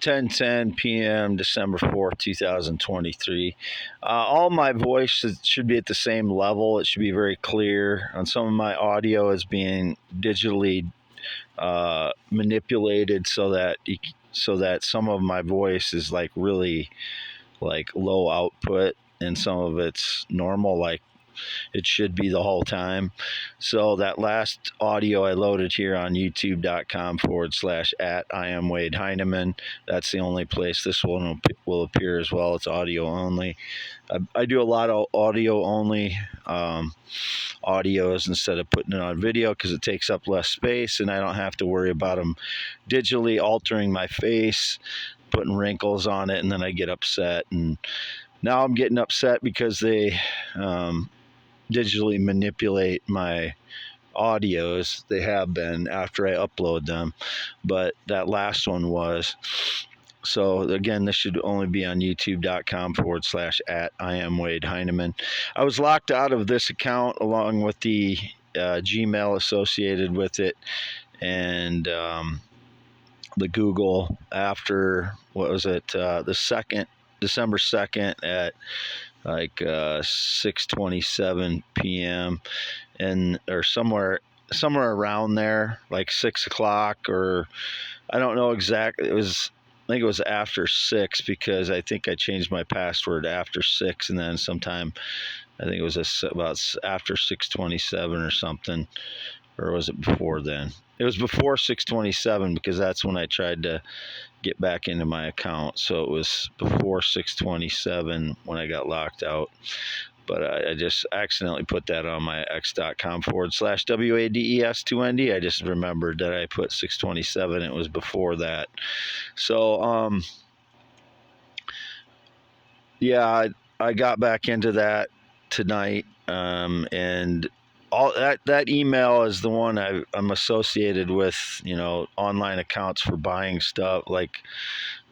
10:10 p.m. December 4th, 2023. All my voice should be at the same level. It should be very clear. On some of my audio is being digitally manipulated so that some of my voice is like really like low output and some of it's normal, like it should be the whole time. So that last audio I loaded here on youtube.com/ at I am Wade Heineman. That's the only place this one will appear as well. It's audio only. I do a lot of audio only audios instead of putting it on video because it takes up less space and I don't have to worry about them digitally altering my face, putting wrinkles on it, and then I get upset. And now I'm getting upset because they digitally manipulate my audios. They have been after I upload them, but that last one was. So again, this should only be on youtube.com/ at I am Wade Heineman. I was locked out of this account along with the Gmail associated with it and the Google after, what was it, December 2nd at like 6:27 p.m. and or somewhere around there, like 6 o'clock, or I don't know exactly. I think it was after 6 because I think I changed my password after 6, and then sometime I think it was about after 6:27 or something, or was it before then? It was before 6:27 because that's when I tried to get back into my account. So it was before 6:27 when I got locked out. But I just accidentally put that on my x.com / WADES2ND. I just remembered that I put 6:27. It was before that. So, yeah, I got back into that tonight. And all that email is the one I'm associated with, online accounts for buying stuff, like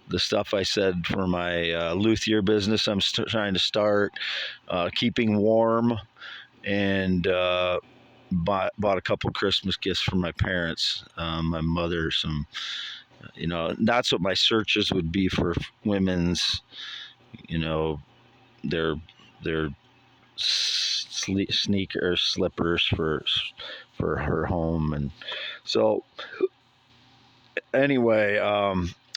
the stuff I said for my luthier business I'm trying to start, keeping warm, and bought a couple Christmas gifts for my parents, my mother, some, that's what my searches would be for women's, their sneaker slippers for her home. And so anyway,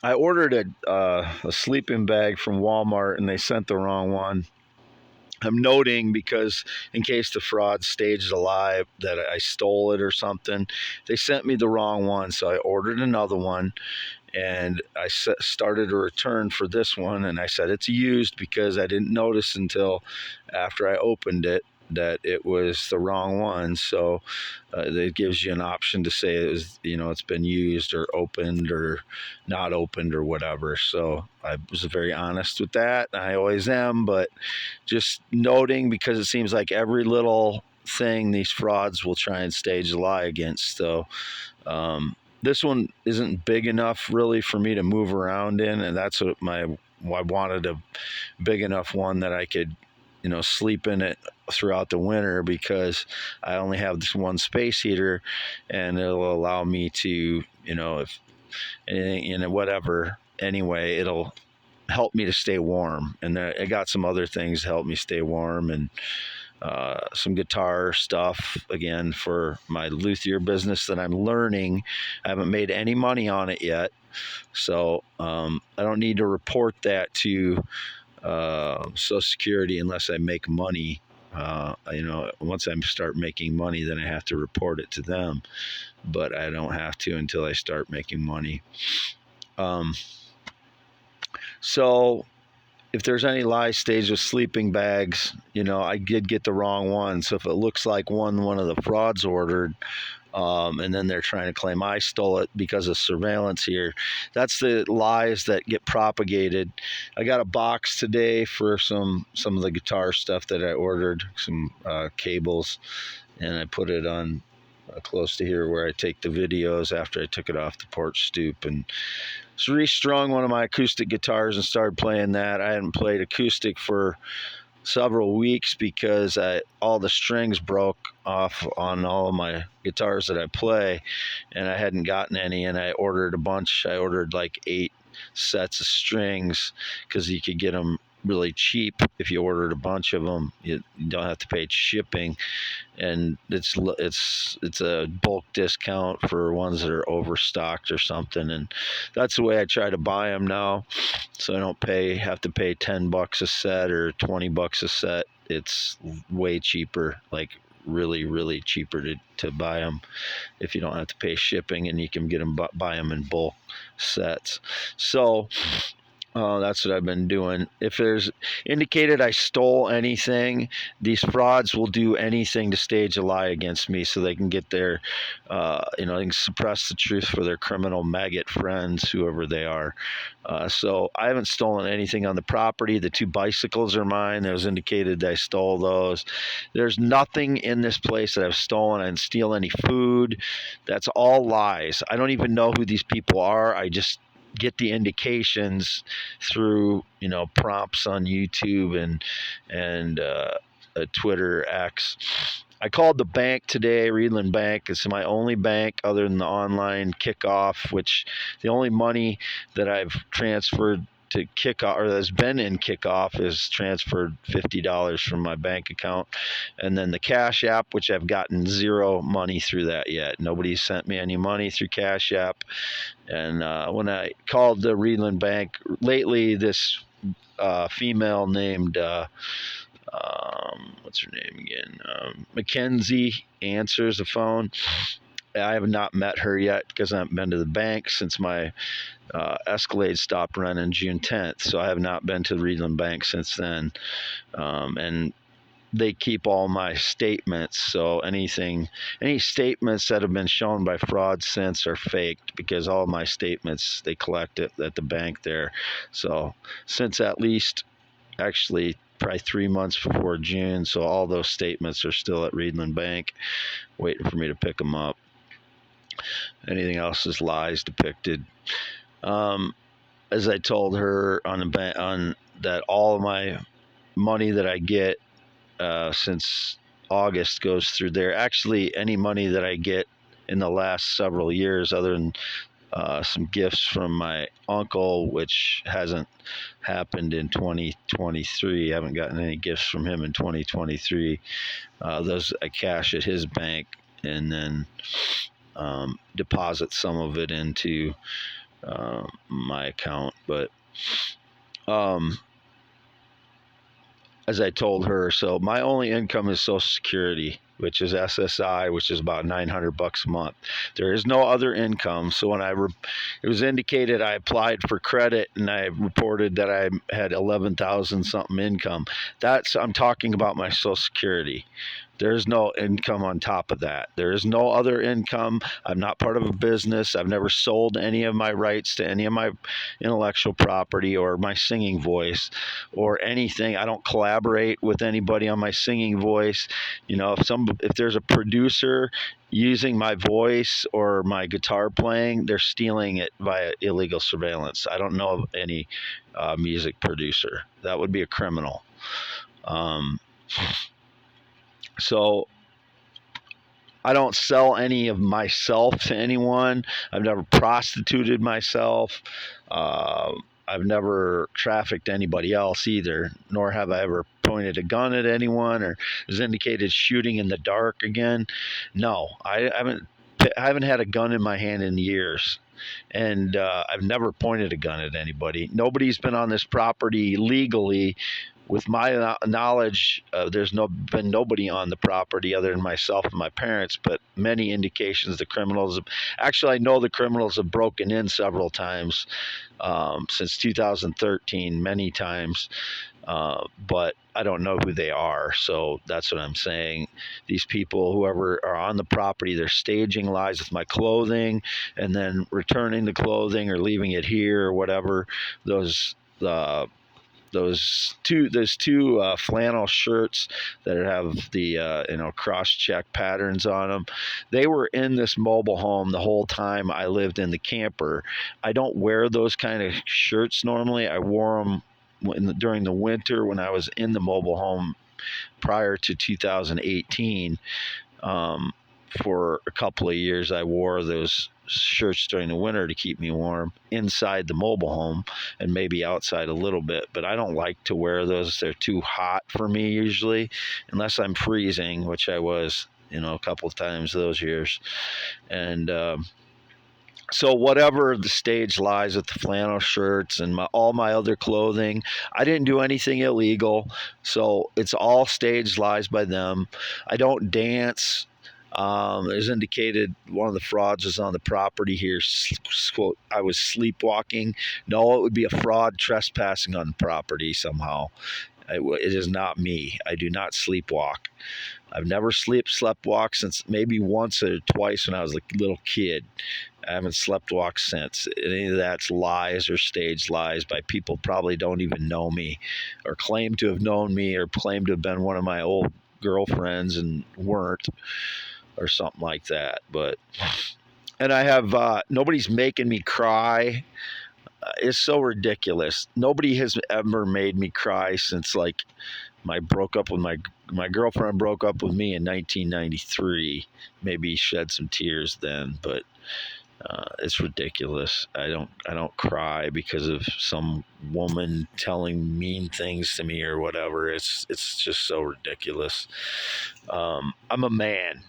I ordered a sleeping bag from Walmart and they sent the wrong one. I'm noting because in case the fraud stage is alive that I stole it or something, they sent me the wrong one. So I ordered another one and I started a return for this one. And I said it's used because I didn't notice until after I opened it that it was the wrong one. So it gives you an option to say it was, it's been used or opened or not opened or whatever. So I was very honest with that. I always am, but just noting because it seems like every little thing these frauds will try and stage a lie against. So this one isn't big enough really for me to move around in, and that's what I wanted, a big enough one that I could sleep in it throughout the winter, because I only have this one space heater and it'll allow me to, if anything, whatever, anyway, it'll help me to stay warm. And I got some other things to help me stay warm, and some guitar stuff again for my luthier business that I'm learning. I haven't made any money on it yet, so I don't need to report that to Social Security unless I make money. Once I start making money, then I have to report it to them, but I don't have to until I start making money. So if there's any lie staged with sleeping bags, I did get the wrong one. So if it looks like one of the frauds ordered, and then they're trying to claim I stole it because of surveillance here, that's the lies that get propagated. I got a box today for some of the guitar stuff that I ordered, some cables, and I put it on close to here where I take the videos after I took it off the porch stoop, and restrung one of my acoustic guitars and started playing that. I hadn't played acoustic for several weeks because all the strings broke off on all of my guitars that I play, and I hadn't gotten any, and I ordered a bunch. I ordered like 8 sets of strings because you could get them really cheap if you ordered a bunch of them. You don't have to pay shipping, and it's a bulk discount for ones that are overstocked or something. And that's the way I try to buy them now, so I don't have to pay $10 a set or $20 a set. It's way cheaper, like really, really cheaper to buy them if you don't have to pay shipping, and you can get them buy them in bulk sets. So that's what I've been doing. If there's indicated I stole anything, these frauds will do anything to stage a lie against me so they can get their, they can suppress the truth for their criminal maggot friends, whoever they are. So I haven't stolen anything on the property. The 2 bicycles are mine. It was indicated that I stole those. There's nothing in this place that I've stolen. I didn't steal any food. That's all lies. I don't even know who these people are. I just get the indications through prompts on YouTube and Twitter X. I called the bank today, Reedland Bank. It's my only bank other than the online Kickoff, which the only money that I've transferred to Kickoff, or that's been in Kickoff, is transferred $50 from my bank account. And then the Cash App, which I've gotten zero money through that yet. Nobody sent me any money through Cash App. And when I called the Reedland Bank lately, this female named what's her name again? Mackenzie answers the phone. I have not met her yet because I haven't been to the bank since my Escalade stopped running June 10th. So I have not been to the Reedland Bank since then. And they keep all my statements. So any statements that have been shown by fraud since are faked, because all my statements, they collect it at the bank there. So since at least actually probably 3 months before June. So all those statements are still at Reedland Bank waiting for me to pick them up. Anything else is lies depicted. As I told her on that all of my money that I get since August goes through there. Actually, any money that I get in the last several years, other than some gifts from my uncle, which hasn't happened in 2023. I haven't gotten any gifts from him in 2023. Those I cash at his bank and then deposit some of it into my account. But as I told her, so my only income is Social Security, which is SSI, which is about $900 a month. There is no other income. So when it was indicated I applied for credit and I reported that I had 11,000 something income. I'm talking about my Social Security. There's no income on top of that. There is no other income. I'm not part of a business. I've never sold any of my rights to any of my intellectual property or my singing voice or anything. I don't collaborate with anybody on my singing voice. If there's a producer using my voice or my guitar playing, they're stealing it via illegal surveillance. I don't know of any music producer. That would be a criminal. So I don't sell any of myself to anyone. I've never prostituted myself. I've never trafficked anybody else either, nor have I ever pointed a gun at anyone or has indicated shooting in the dark again. No, I haven't had a gun in my hand in years. And I've never pointed a gun at anybody. Nobody's been on this property legally. With my knowledge, there's been nobody on the property other than myself and my parents, but many indications the criminals actually, I know the criminals have broken in several times since 2013, many times, but I don't know who they are. So that's what I'm saying. These people, whoever are on the property, they're staging lies with my clothing and then returning the clothing or leaving it here or whatever. Those two flannel shirts that have the cross-check patterns on them, they were in this mobile home the whole time I lived in the camper. I don't wear those kind of shirts normally. I wore them during the winter when I was in the mobile home prior to 2018. For a couple of years I wore those shirts during the winter to keep me warm inside the mobile home and maybe outside a little bit. But I don't like to wear those. They're too hot for me usually, unless I'm freezing, which I was, a couple of times those years. And so whatever the stage lies with the flannel shirts and all my other clothing, I didn't do anything illegal. So it's all stage lies by them. I don't dance. As indicated, one of the frauds was on the property here. Quote, I was sleepwalking. No, it would be a fraud trespassing on the property somehow. It is not me. I do not sleepwalk. I've never slept-walked since maybe once or twice when I was a little kid. I haven't slept-walked since. Any of that's lies or staged lies by people probably don't even know me or claim to have known me or claim to have been one of my old girlfriends and weren't or something like that. And I have, nobody's making me cry. It's so ridiculous. Nobody has ever made me cry since like my girlfriend broke up with me in 1993. Maybe shed some tears then, but it's ridiculous. I don't cry because of some woman telling mean things to me or whatever. It's just so ridiculous. I'm a man,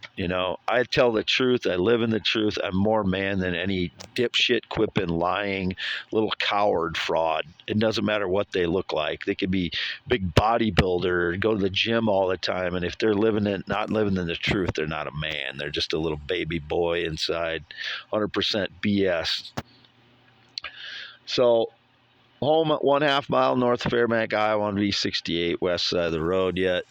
I tell the truth. I live in the truth. I'm more man than any dipshit, quipping, lying, little coward fraud. It doesn't matter what they look like. They could be big bodybuilder, go to the gym all the time, and if they're not living in the truth, they're not a man. They're just a little baby boy inside. 100% BS. So home at 1/2 mile north of Fairbank, Iowa, on V68 west side of the road yet.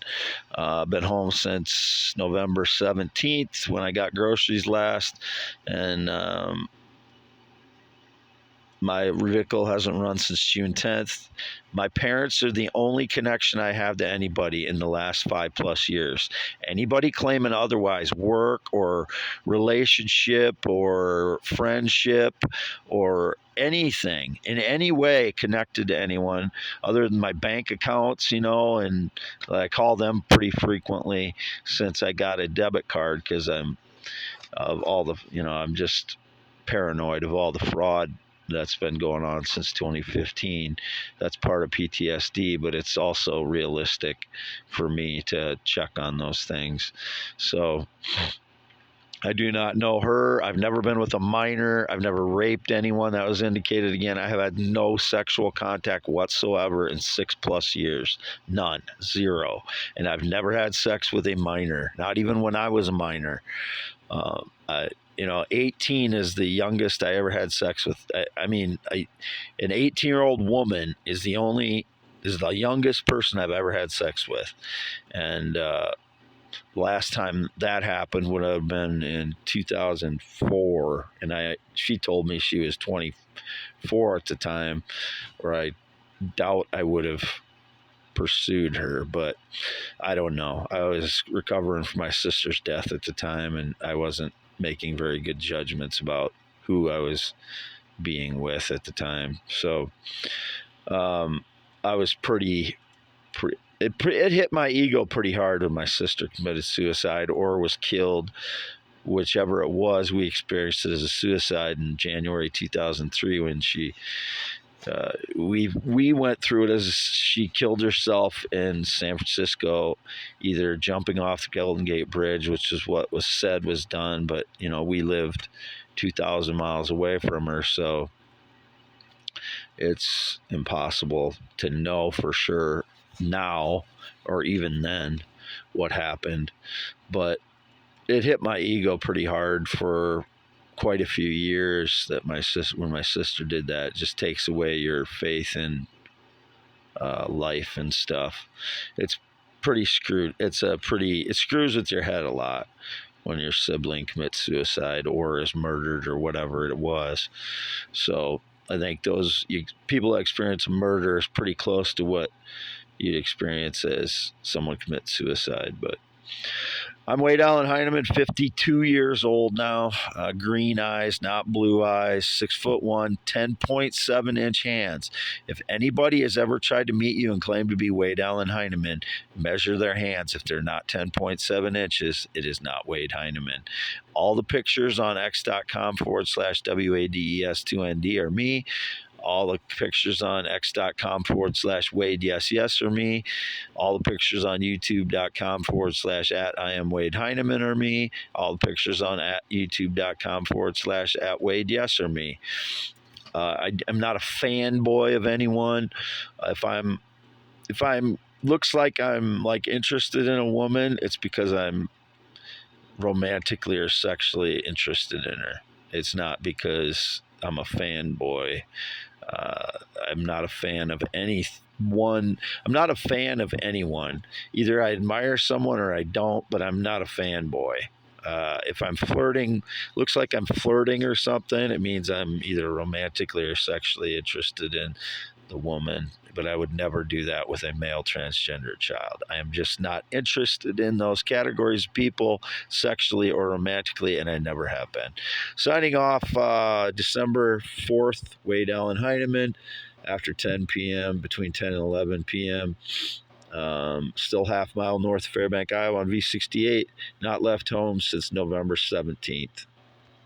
Been home since November 17th when I got groceries last, and my vehicle hasn't run since June 10th. My parents are the only connection I have to anybody in the last 5+ years. Anybody claiming otherwise, work or relationship or friendship or anything in any way connected to anyone other than my bank accounts, and I call them pretty frequently since I got a debit card because I'm just paranoid of all the fraud that's been going on since 2015. That's part of PTSD, but it's also realistic for me to check on those things. So I do not know her. I've never been with a minor. I've never raped anyone. That was indicated again. I have had no sexual contact whatsoever in 6+ years. None. Zero. And I've never had sex with a minor, not even when I was a minor. 18 is the youngest I ever had sex with. An 18-year-old woman is the youngest person I've ever had sex with. And last time that happened would have been in 2004. And she told me she was 24 at the time, or I doubt I would have pursued her, but I don't know. I was recovering from my sister's death at the time, and I wasn't making very good judgments about who I was being with at the time. So I was it hit my ego pretty hard when my sister committed suicide or was killed. Whichever it was, we experienced it as a suicide in January 2003 when we went through it as she killed herself in San Francisco, either jumping off the Golden Gate Bridge, which is what was said was done, but we lived 2,000 miles away from her, so it's impossible to know for sure now or even then what happened. But it hit my ego pretty hard for quite a few years that when my sister did that. It just takes away your faith in life and stuff. It's pretty screwed. It screws with your head a lot when your sibling commits suicide or is murdered or whatever it was. So I think people that experience murder is pretty close to what you'd experience as someone commits suicide. But I'm Wade Allen Heineman, 52 years old now. Green eyes, not blue eyes. 6'1", 10.7-inch hands. If anybody has ever tried to meet you and claim to be Wade Allen Heineman, measure their hands. If they're not 10.7 inches, it is not Wade Heineman. All the pictures on x.com/WADES2ND are me. All the pictures on x.com/Wade Yes Yes are me. All the pictures on youtube.com/at I am Wade Heineman are me. All the pictures on at youtube.com/at Wade Yes are me. I'm not a fanboy of anyone. If I'm looks like I'm like interested in a woman, it's because I'm romantically or sexually interested in her. It's not because I'm a fanboy. I'm not a fan of anyone. I'm not a fan of anyone. Either I admire someone or I don't, but I'm not a fanboy. If I'm flirting, looks like I'm flirting or something, it means I'm either romantically or sexually interested in the woman. But I would never do that with a male transgender child. I am just not interested in those categories of people sexually or romantically, and I never have been. Signing off December 4th, Wade Allen Heineman, after 10 p.m., between 10 and 11 p.m. Still half mile north of Fairbank, Iowa on V68. Not left home since November 17th.